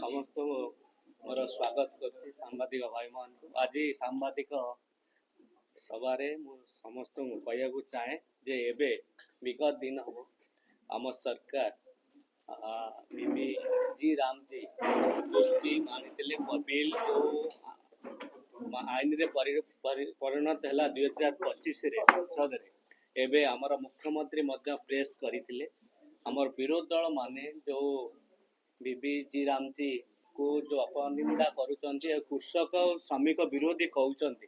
समस्त मोर स्वागत कर सांबादिक भाई मान को आज सांबादिक सभार समस्त कहू चाहे जे एबे विगत दिन हम आम सरकार बीबी जी राम जी जो स्कीम आनी बिल जो आईन रे परिणत है 2025 संसद रे एबे आमर मुख्यमंत्री प्रेस करथिले आमर विरोध दल माने जो बीबी जी राम जी को जो अपनिंदा करुचंती कृषक और श्रमिक विरोधी कहउचंती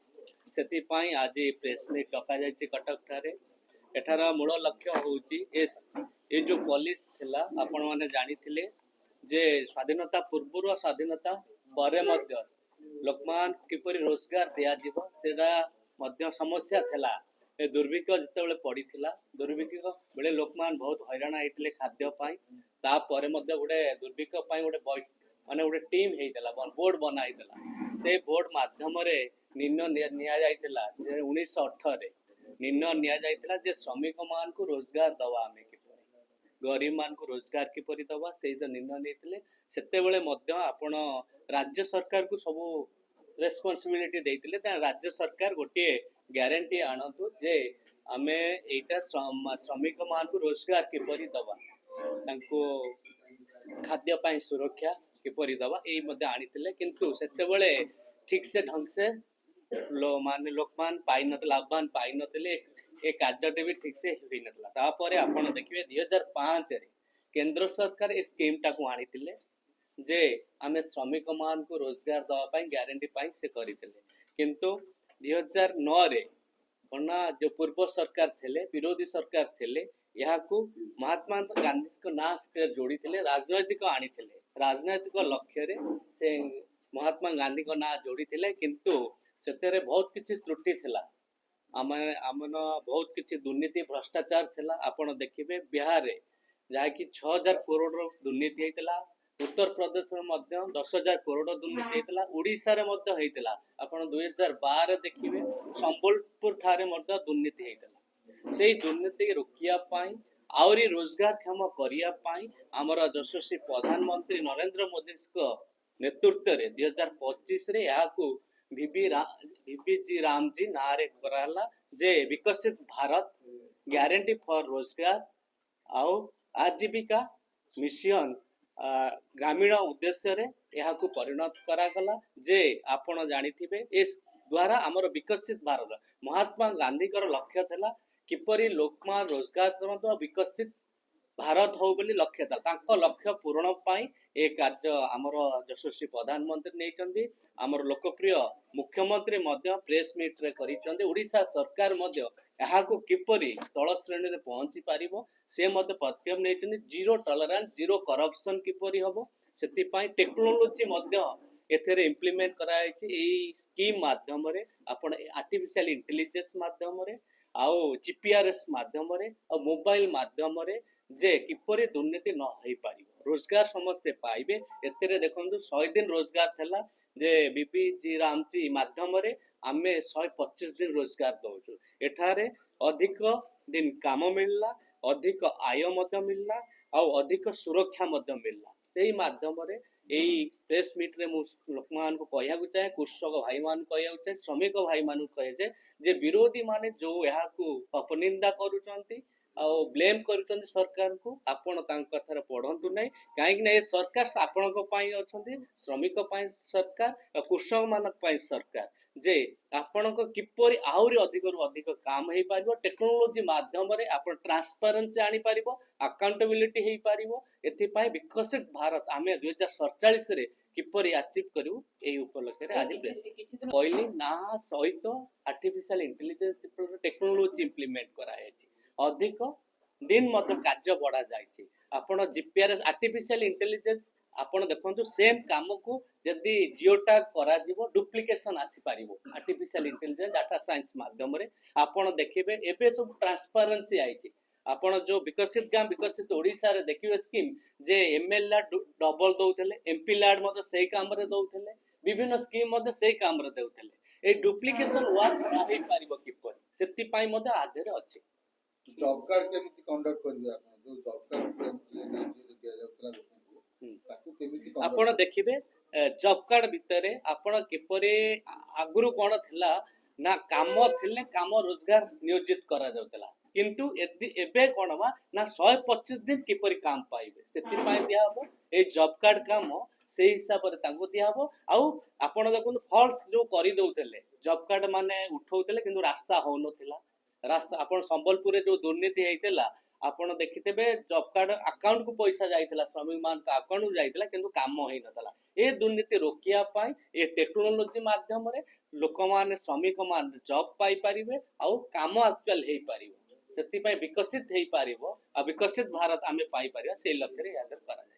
सेतिपाई आज प्रेस मीट डका जायछि कटक ठारे एठार मूल लक्ष्य होउछि ए जो पॉलिसी थिला आपण माने जानिथिले जे स्वाधीनता पूर्व स्वाधीनता परे मध्य लोकमान किपरि रोजगार दिया जीवो सेडा मध्य समस्या थिला ए दुर्भिक्ष जितेबाला पड़ीथिला दुर्भिक्ष बेले लोकमान बहुत हैरान होइथिले खाद्य पाई तापर मध्य गोटे दुर्भिक्ष पाई गोटे माने गोटे टीम हेइतला बोर्ड बनाइतला से बोर्ड माध्यम रे निर्णय निया जाइतला 1918 रे निर्णय निया जाइतला जे श्रमिक मान को रोजगार दवा आमे किपरि गरीब मान को रोजगार किपरि दवा से निर्णय नेइतले सेते बेले मध्य आपण राज्य सरकार को सब रेस्पॉन्सिबिलिटी देइतले त राज्य सरकार गोटे ग्यारंटी आणतु जे आमे एटा श्रमिक मान को रोजगार किपरि दवा तांको खाद्य पाई सुरक्षा किपरि दवा ए मध्ये आनिथिले किंतु सेते बेले ठीक से ढंग से लोक मान पाई न लाभवान पाई नथिले ए कार्यटे भी ठीक से होई नथला तापरे आपण देखिबे 2005 रे केंद्र सरकार ए स्कीम टा को आनिथिले जे आमे श्रमिक मान को रोजगार दवा पाई ग्यारंटी पाई से करिथिले किंतु 2009 रे कोना जो पूर्व सरकार थिले विरोधी सरकार थिले यहाँ को महात्मा गांधी को ना जोड़ी थिले राजनैतिक आनी थिले राजनैतिक लक्ष्य रे से महात्मा गांधी को ना जोड़ी थिले किंतु सेतेरे बहुत किछि त्रुटि थिला आमन बहुत किछि दुर्नीति भ्रष्टाचार थिला आपण देखिबे बिहार रे जहा कि 6000 करोड़ रो दुर्नीति हेतिला उत्तर प्रदेश में मध्य 10,000 करोड़ दुर्नीति हेतिला ओडिसा रे मध्य हेतिला आपण 2012 देखिबे संबलपुर ठारे मध्य दुर्नीति हेतिला सेही दुर्नीति रोकिया पाई आउरी रोजगार क्षम करिया पाई हमर यशस्वी प्रधानमंत्री नरेंद्र मोदी को नेतृत्व रे 2025 रे याकू बीबी जी राम जी नारे कराला जे विकसित भारत ग्यारंटी फॉर रोजगार आउ आजीविका मिशन ग्रामीण उद्देश्य रे याकू परिणत करागला जे आपण जानिथिबे इस द्वारा हमर विकसित भारत महात्मा गांधी कर लक्ष्य थिला किपरि लोकमान रोजगार करतो विकसित भारत हो बोली लक्ष्य था तांको लक्ष्य पूर्ण पाई ए कार्य हमर यशस्वी प्रधानमंत्री नेचंदी हमर लोकप्रिय मुख्यमंत्री मध्य प्रेस मीट रे करिचंदी ओडिशा सरकार मध्य याहाको किपरि तळ श्रेणी रे पहुंची पारिबो से मध्य पदक्षेप नेचंदी जीरो टॉलरेंस जीरो करप्शन किपरि हबो सेति पाई टेक्नोलॉजी मध्य एथेरे इंप्लीमेंट करायछि ए स्कीम माध्यम रे आपण आर्टिफिशियल इंटेलिजेंस माध्यम रे आउ जीपीआरएस माध्यम रे और मोबाइल माध्यम रे जे किपरि दुर्नीति न होई पारिबो रोजगार समस्ते पाइबे एतेरे देखंतु 100 दिन रोजगार थला जे बीबी जी राम जी माध्यम रे आमे 125 दिन रोजगार दउछु एठारे अधिक दिन काम मिलला अधिक आय मध्य मिलला और अधिक सुरक्षा मध्य मिलला सेही माध्यम रे एई प्रेस मीट रे मु लोकमान को कहया को चाहे कृषक भाई मान कहया को चाहे श्रमिक भाई मान कहे जे विरोधी माने जो यहा को अपनिंदा करूचंती आ ब्लेम करूचंती सरकार को आपण तांक कथार पढंतु नै काहे नै सरकार आपण को पाई अछंती श्रमिक पाई सरकार कृषक मानक पाई सरकार जे आपण को किपरि आउरी अधिक रु अधिक काम हेई पारिबो टेक्नोलॉजी माध्यम रे आपण ट्रांसपेरेंसी आनी पारिबो अकाउंटेबिलिटी हेई पारिबो एथि पाई विकसित भारत आमे 2047 रे किपरि अचीव करू एई उपलक्ष्य रे आज पहिली ना सहित आर्टिफिशियल इंटेलिजेंस टेक्नोलॉजी इंप्लीमेंट करायछि अधिक दिन मध्य कार्य बढ़ा जायछि आपण जीपीआरएस आर्टिफिशियल इंटेलिजेंस आपण देखंतु सेम काम को यदि जियो टैग करा जीवो डुप्लीकेशन आसी पारिबो आर्टिफिशियल इंटेलिजेंस डाटा साइंस माध्यम रे आपण देखिबे एबे सब ट्रांसपेरेंसी आइछि आपण जो विकसित गाम विकसित ओडिसा रे देखिबे स्कीम जे एमएलए डबल दउथले एमपी लाड मते सेही काम रे दउथले विभिन्न स्कीम मते सेही काम रे दउथले ए डुप्लीकेशन वर्क होई पारिबो किपर सेति पाई मते आधेर अछि जॉब कार्ड केमिति कंडक्ट करबे आपण जो जॉब कार्ड दिया जाउतला ताकू केमिति ଆପଣ ଦେଖିବେ ଜବ୍ କାର୍ଡ ଭିତରେ ଆପଣ କିପରି ଆଗରୁ କ'ଣ ଥିଲା ନା କାମ ଥିଲେ କାମ ରୋଜଗାର ନିୟୋଜିତ କରାଯାଉଥିଲା କିନ୍ତୁ ଏବେ କ'ଣ ବା ନା 125 ଦିନ କିପରି କାମ ପାଇବେ ସେଥିପାଇଁ ଦିଆହବ ଏଇ ଜବ୍ କାର୍ଡ କାମ ସେଇ ହିସାବରେ ତାଙ୍କୁ ଦିଆହବ ଆଉ ଆପଣ ଦେଖନ୍ତୁ ଫଲ୍ସ ଯୋଉ କରିଦଉଥିଲେ ଜବ୍ କାର୍ଡ ମାନେ ଉଠଉଥିଲେ କିନ୍ତୁ ରାସ୍ତା ହଉନଥିଲା ରାସ୍ତା ଆପଣ ସମ୍ବଲପୁରରେ ଯୋଉ ଦୁର୍ନୀତି ହେଇଥିଲା ଆପଣ ଦେଖିଥିବେ ଜବ୍ କାର୍ଡ ଆକାଉଣ୍ଟକୁ ପଇସା ଯାଇଥିଲା ଶ୍ରମିକ ମାନଙ୍କ ଆକାଉଣ୍ଟକୁ ଯାଇଥିଲା କିନ୍ତୁ କାମ ହେଇନଥିଲା ଏ ଦୁର୍ନୀତି ରୋକିବା ପାଇଁ ଏ ଟେକ୍ନୋଲୋଜି ମାଧ୍ୟମରେ ଲୋକମାନେ ଶ୍ରମିକ ମାନେ ଜବ୍ ପାଇପାରିବେ ଆଉ କାମ ଆକ୍ଚୁଆଲ ହେଇପାରିବ ସେଥିପାଇଁ ବିକଶିତ ହେଇପାରିବ ଆଉ ବିକଶିତ ଭାରତ ଆମେ ପାଇପାରିବା ସେଇ ଲକ୍ଷ୍ୟରେ ଏହା କରାଯାଏ।